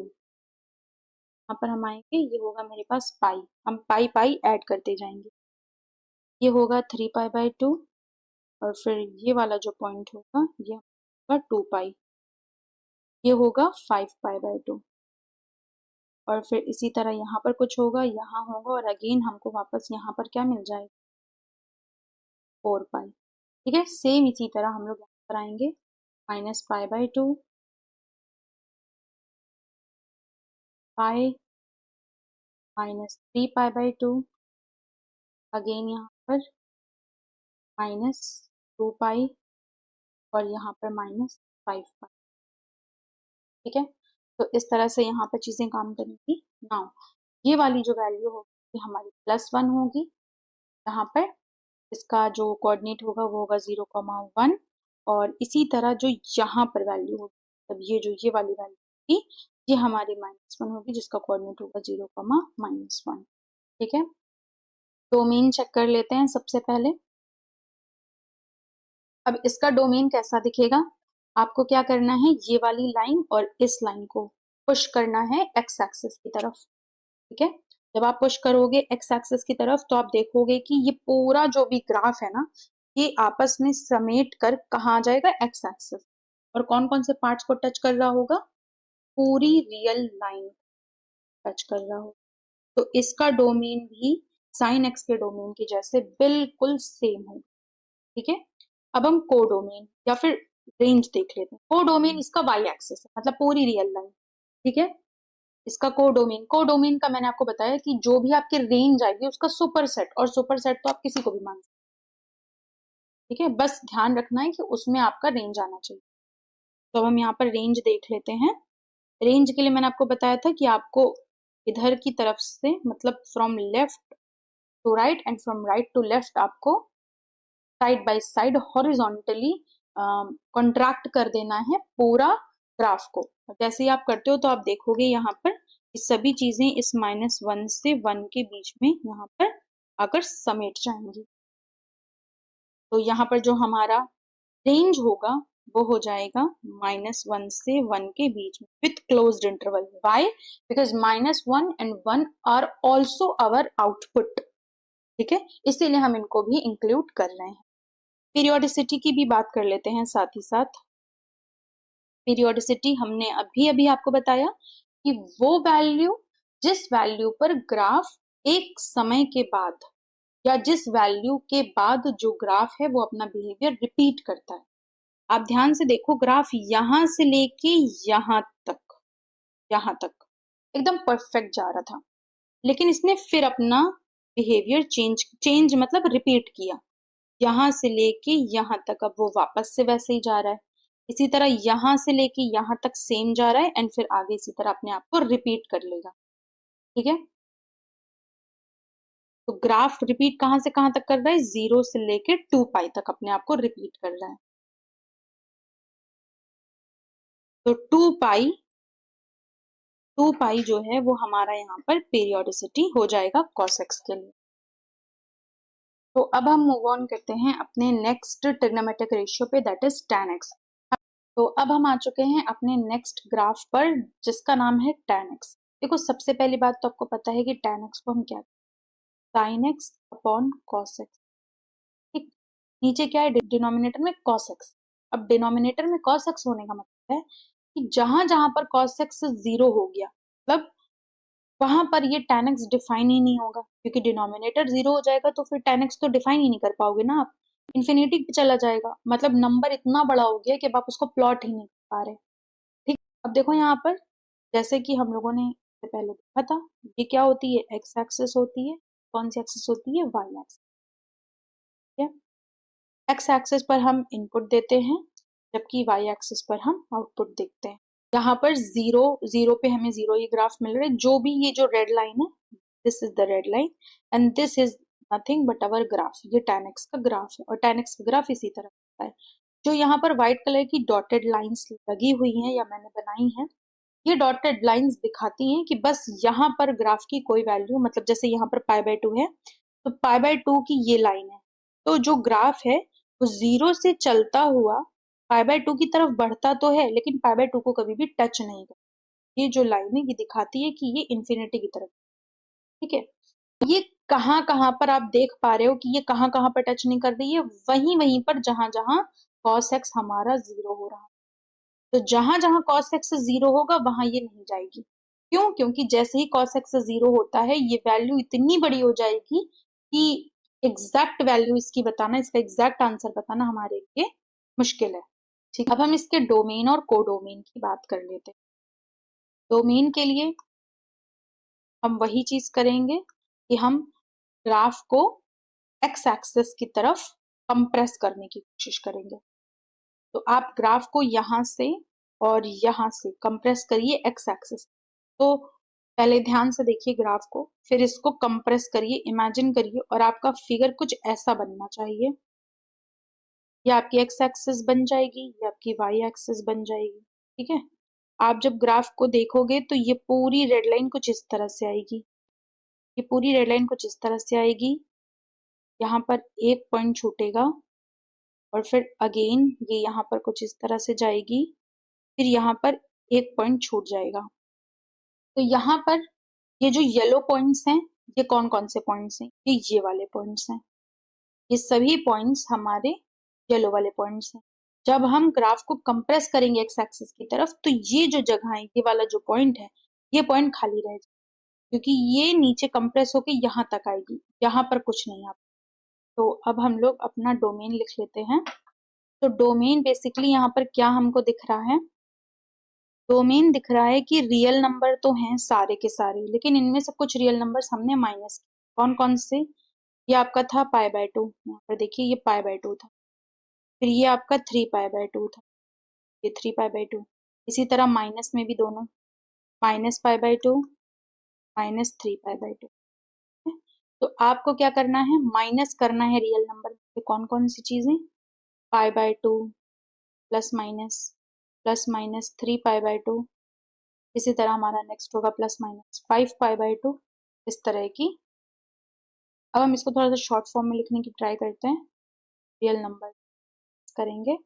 यहाँ पर हम आएंगे, ये होगा मेरे पास पाई, हम पाई पाई ऐड करते जाएंगे। ये होगा 3 पाई/2, और फिर ये वाला जो पॉइंट होगा ये होगा 2 पाई, ये होगा 5 पाई/2, और फिर इसी तरह यहाँ पर कुछ होगा, यहाँ होगा, और अगेन हमको वापस यहाँ पर क्या मिल जाएगा, 4 पाई। ठीक है, सेम इसी तरह हम लोग यहाँ पर आएंगे, -पाई/2, पाई, -3 पाई/2, अगेन यहाँ पर -2 पाई, और यहाँ पर -5 पाई। ठीक है, तो इस तरह से यहाँ पर चीजें काम करेंगी। नाउ ये वाली जो वैल्यू होगी हमारी +1 होगी, यहाँ पर इसका जो कोऑर्डिनेट होगा वो होगा 0, 1, और इसी तरह जो यहाँ पर वैल्यू होगी, तब ये जो ये वाली वैल्यू होगी ये हमारी -1 होगी, जिसका कोऑर्डिनेट होगा 0, -1। ठीक है, डोमेन चेक कर लेते हैं सबसे पहले। अब इसका डोमेन कैसा दिखेगा, आपको क्या करना है, ये वाली लाइन और इस लाइन को पुश करना है एक्स एक्सिस की तरफ। ठीक है, जब आप पुश करोगे एक्स एक्सिस की तरफ तो आप देखोगे कि ये पूरा जो भी ग्राफ है ना, ये आपस में समेट कर कहाँ आ जाएगा, एक्स एक्सिस। और कौन कौन से पार्ट्स को टच कर रहा होगा, पूरी रियल लाइन टच कर रहा होगा। तो इसका डोमेन भी साइन एक्स के डोमेन के जैसे बिल्कुल सेम होगा। ठीक है, अब हम कोडोमेन या फिर रेंज देख लेते हैं। कोडोमेन इसका वाई एक्सिस है, मतलब पूरी रियल लाइन। ठीक है, इसका कोडोमेन का मैंने आपको बताया कि जो भी आपकी रेंज आएगी उसका सुपर सेट, और सुपर सेट तो आप किसी को भी मान सकते हैं। ठीक है, बस ध्यान रखना है कि उसमें आपका रेंज आना चाहिए। तो अब हम यहाँ पर रेंज देख लेते हैं। रेंज के लिए मैंने आपको बताया था कि आपको इधर की तरफ से, मतलब from left to right and from right to left, आपको side by side horizontally contract कर देना है पूरा ग्राफ को। जैसे ही आप करते हो तो आप देखोगे यहाँ पर कि सभी चीजें इस -1 से 1 के बीच में यहाँ पर आकर समेट जाएंगी। तो यहाँ पर जो हमारा रेंज होगा वो हो जाएगा -1 से 1 के बीच में with closed interval. Why? Because -1 and 1 are also our output. ठीक है, इसीलिए हम इनको भी इंक्लूड कर रहे हैं। पीरियोडिसिटी की भी बात कर लेते हैं साथ ही साथ। पीरियोडिसिटी हमने अभी अभी आपको बताया कि वो वैल्यू जिस वैल्यू पर ग्राफ एक समय के बाद, या जिस वैल्यू के बाद जो ग्राफ है वो अपना बिहेवियर रिपीट करता है। आप ध्यान से देखो, ग्राफ यहां से लेके यहां तक एकदम परफेक्ट जा रहा था, लेकिन इसने फिर अपना बिहेवियर चेंज मतलब रिपीट किया। यहाँ से लेके यहाँ तक अब वो वापस से वैसे ही जा रहा है। इसी तरह यहाँ से लेके यहाँ तक सेम जा रहा है, एंड फिर आगे इसी तरह अपने आप को रिपीट कर लेगा। ठीक है, तो ग्राफ रिपीट कहां से कहां तक कर रहा है, 0 से लेके 2 पाई तक अपने आप को रिपीट कर रहा है। तो 2 पाई जो है वो हमारा यहाँ पर पीरियोडिसिटी हो जाएगा cos x के लिए। तो अब हम मूव ऑन करते हैं अपने नेक्स्ट ट्रिग्नोमेट्रिक रेशियो पे, दैट इज tan x। तो अब हम आ चुके हैं अपने नेक्स्ट ग्राफ पर जिसका नाम है tan x। देखो सबसे पहली बात तो आपको पता है कि tan x को हम क्या, sin x upon cos x। ठीक, नीचे क्या है डिनोमिनेटर में cos x। अब डिनोमिनेटर में cos x होने का मतलब है कि जहां जहां पर cos x 0 हो गया, मतलब वहां पर ये tan x डिफाइन ही नहीं होगा, क्योंकि डिनोमिनेटर 0 हो जाएगा तो फिर tan x तो डिफाइन ही नहीं कर पाओगे ना आप, इन्फिनिटी पे चला जाएगा, मतलब नंबर इतना बड़ा हो गया कि अब आप उसको प्लॉट ही नहीं कर पा रहे। ठीक, अब देखो यहाँ पर जैसे कि हम लोगों ने इससे पहले देखा था, ये क्या होती है, एक्स एक्सिस होती है, कौन सी एक्सिस होती है, वाई एक्सिस। एक्स एक्सिस पर हम इनपुट देते हैं, जबकि वाई एक्सिस पर हम आउटपुट देखते हैं। यहाँ पर जीरो जीरो पे हमें जीरो ये ग्राफ मिल रहा है, जो भी ये जो रेड लाइन है, this is the red line and this is nothing but our graph, ये tan x का ग्राफ है और tan x का ग्राफ इसी तरह होता है। जो यहाँ पर व्हाइट कलर की डॉटेड लाइंस लगी हुई हैं या मैंने बनाई है, ये डॉटेड लाइंस दिखाती हैं कि बस यहाँ पर ग्राफ की कोई वैल्यू, मतलब जैसे यहाँ पर π/2 है तो π/2 की ये लाइन है, तो जो ग्राफ है वो 0 से चलता हुआ π/2 की तरफ बढ़ता तो है लेकिन π/2 को कभी भी टच नहीं करता। ये जो लाइन है ये दिखाती है कि ये इंफिनिटी की तरफ। ठीक है, ये कहाँ कहाँ पर आप देख पा रहे हो कि ये कहाँ कहाँ पर टच नहीं कर रही है, वहीं वहीं पर जहां जहां cos x हमारा 0 हो रहा है। तो जहां जहां cos x 0 होगा वहां ये नहीं जाएगी। क्यों? क्योंकि जैसे ही cos x 0 होता है ये वैल्यू इतनी बड़ी हो जाएगी कि एग्जैक्ट वैल्यू इसकी बताना, इसका एग्जैक्ट आंसर बताना हमारे लिए मुश्किल है। ठीक, अब हम इसके डोमेन और कोडोमेन की बात कर लेते हैं। डोमेन के लिए हम वही चीज करेंगे कि हम ग्राफ को एक्स एक्सिस की तरफ कंप्रेस करने की कोशिश करेंगे। तो आप ग्राफ को यहां से और यहां से कंप्रेस करिए एक्स एक्सिस। तो पहले ध्यान से देखिए ग्राफ को, फिर इसको कंप्रेस करिए, इमेजिन करिए, और आपका फिगर कुछ ऐसा बनना चाहिए। ये आपकी एक्स एक्सिस बन जाएगी, ये आपकी वाई एक्सिस बन जाएगी। ठीक है, आप जब ग्राफ को देखोगे तो ये पूरी रेड लाइन कुछ इस तरह से आएगी, ये पूरी रेड लाइन कुछ इस तरह से आएगी, यहाँ पर एक पॉइंट छूटेगा और फिर अगेन ये यहाँ पर कुछ इस तरह से जाएगी, फिर यहाँ पर एक पॉइंट छूट जाएगा। तो यहाँ पर ये जो येलो पॉइंट्स हैं, ये कौन कौन से पॉइंट्स हैं, ये वाले पॉइंट्स हैं, ये सभी पॉइंट्स हमारे येलो वाले पॉइंट्स हैं। जब हम ग्राफ को कंप्रेस करेंगे एक्स एक्सिस की तरफ तो ये जो जगह है, ये वाला जो पॉइंट है, ये पॉइंट खाली रह जाएगा, क्योंकि ये नीचे कंप्रेस होके यहाँ तक आएगी, यहाँ पर कुछ नहीं आता। तो अब हम लोग अपना डोमेन लिख लेते हैं। तो डोमेन बेसिकली यहाँ पर क्या हमको दिख रहा है, डोमेन दिख रहा है कि रियल नंबर तो हैं सारे के सारे, लेकिन इनमें से कुछ रियल नंबर्स हमने माइनस किए। कौन कौन से, ये आपका था π/2, यहाँ पर देखिए ये π/2 था, फिर ये आपका 3π/2 था, ये 3π/2, इसी तरह माइनस में भी दोनों, -π/2 -3π/2। तो आपको क्या करना है, माइनस करना है रियल नंबर में कौन कौन सी चीजें, π/2 प्लस माइनस 3π/2, इसी तरह हमारा नेक्स्ट होगा +-5π/2, इस तरह की। अब हम इसको थोड़ा सा शॉर्ट फॉर्म में लिखने की ट्राई करते हैं, रियल नंबर करेंगे।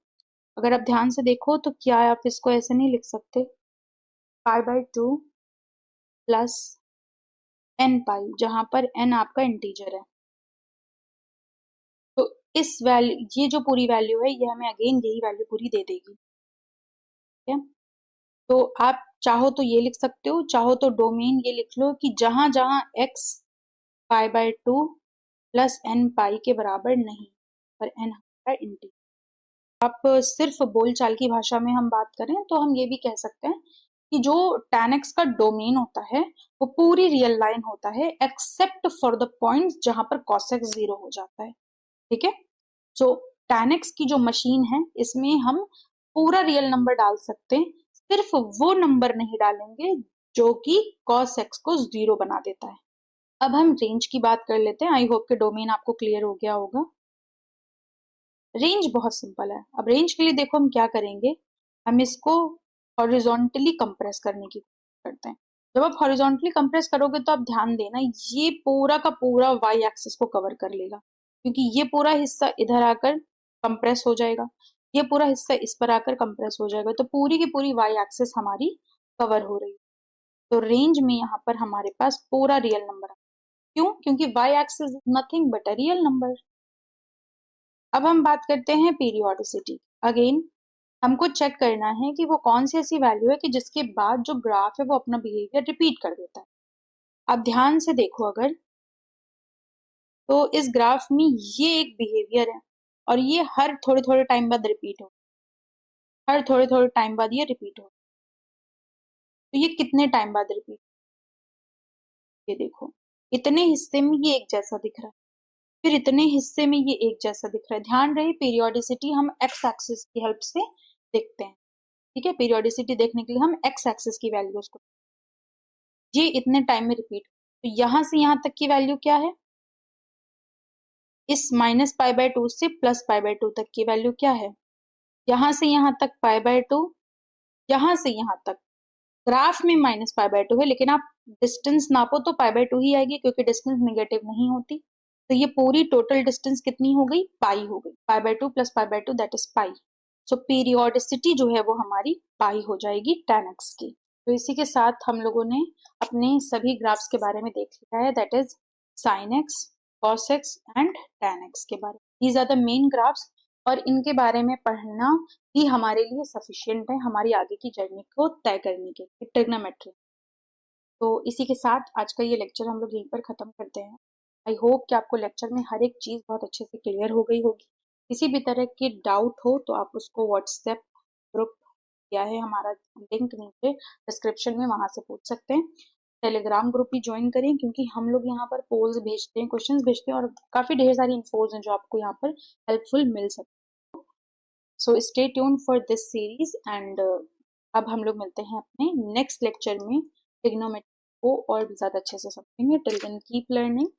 अगर आप ध्यान से देखो तो क्या है, आप इसको ऐसे नहीं लिख सकते, π/2 प्लस n π, जहां पर n आपका इंटीजर है। तो इस वैल्यू, ये जो पूरी वैल्यू है ये हमें अगेन यही वैल्यू पूरी दे देगी। ठीक है, तो आप चाहो तो ये लिख सकते हो, चाहो तो डोमेन ये लिख लो कि जहां जहां x π/2 प्लस n π के बराबर नहीं, पर n हमारा इंटीजर। आप सिर्फ बोलचाल की भाषा में हम बात करें तो हम ये भी कह सकते हैं कि जो tan x का डोमेन होता है वो पूरी रियल लाइन होता है एक्सेप्ट फॉर द पॉइंट्स जहां पर cos x 0 हो जाता है। ठीक है, सो tan x की जो मशीन है इसमें हम पूरा रियल नंबर डाल सकते हैं, सिर्फ वो नंबर नहीं डालेंगे जो कि cos x को 0 बना देता है। अब हम रेंज की बात कर लेते हैं। आई होप के डोमेन आपको क्लियर हो गया होगा। रेंज बहुत सिंपल है। अब रेंज के लिए देखो हम क्या करेंगे, हम इसको हॉरिजॉन्टली कंप्रेस करने की कोशिश करते हैं। जब आप हॉरिजॉन्टली कंप्रेस करोगे तो आप ध्यान देना, ये पूरा का पूरा वाई एक्सिस को कवर कर लेगा, क्योंकि ये पूरा हिस्सा इधर आकर कंप्रेस हो जाएगा, ये पूरा हिस्सा इस पर आकर कंप्रेस हो जाएगा, तो पूरी की पूरी वाई एक्सिस हमारी कवर हो रही है। तो रेंज में यहाँ पर हमारे पास पूरा रियल नंबर है। क्यों? क्योंकि Y axis is nothing but a real number. अब हम बात करते हैं पीरियोडिसिटी। अगेन हमको चेक करना है कि वो कौन सी ऐसी वैल्यू है कि जिसके बाद जो ग्राफ है वो अपना बिहेवियर रिपीट कर देता है। अब ध्यान से देखो अगर, तो इस ग्राफ में ये एक बिहेवियर है और ये हर थोड़े थोड़े टाइम बाद रिपीट हो, हर थोड़े थोड़े टाइम बाद ये रिपीट हो। तो ये कितने टाइम बाद रिपीट? ये देखो, इतने हिस्से में ये एक जैसा दिख रहा है, फिर इतने हिस्से में ये एक जैसा दिख रहा है। ध्यान रहे पीरियोडिसिटी हम एक्स एक्सिस की हेल्प से देखते हैं। ठीक है, पीरियोडिसिटी देखने के लिए हम एक्स एक्सिस की वैल्यूज को, ये इतने टाइम में रिपीट, तो यहां से यहां तक की वैल्यू क्या है, इस -π/2 से +π/2 तक की वैल्यू क्या है, यहां से यहां तक π/2, यहां से यहां तक। ग्राफ में -π/2 है, लेकिन आप डिस्टेंस नापो तो π/2 ही आएगी, क्योंकि डिस्टेंस नेगेटिव नहीं होती। तो ये पूरी टोटल डिस्टेंस कितनी हो गई, पाई हो गई। π/2 + π/2 that is pi. So periodicity जो है वो हमारी पाई हो जाएगी tan x की। तो इसी के साथ हम लोगों ने अपने सभी ग्राफ्स के बारे में देख लिया है, that is sin x, cos x and tan x के बारे में। These are the main graphs, और इनके बारे में पढ़ना ही हमारे लिए सफिशियंट है हमारी आगे की जर्नी को तय करने के लिए, ट्रिग्नोमेट्री। तो इसी के साथ आज का ये लेक्चर हम लोग यहीं पर ख़त्म करते हैं। आई होप कि आपको लेक्चर में हर एक चीज़ बहुत अच्छे से क्लियर हो गई होगी। किसी भी तरह की डाउट हो तो आप उसको व्हाट्सएप ग्रुप दिया है हमारा, लिंक नीचे डिस्क्रिप्शन में, वहाँ से पूछ सकते हैं। टेलीग्राम ग्रुप भी ज्वाइन करें, क्योंकि हम लोग यहाँ पर पोल्स भेजते हैं, क्वेश्चंस भेजते हैं, और काफ़ी ढेर सारी इन्फोज हैं जो आपको यहाँ पर हेल्पफुल मिल सकती है। So stay tune for this series and अब हम लोग मिलते हैं अपने नेक्स्ट लेक्चर में। ट्रिग्नोमेट्री को और भी ज़्यादा अच्छे से समझेंगे। Till then keep learning.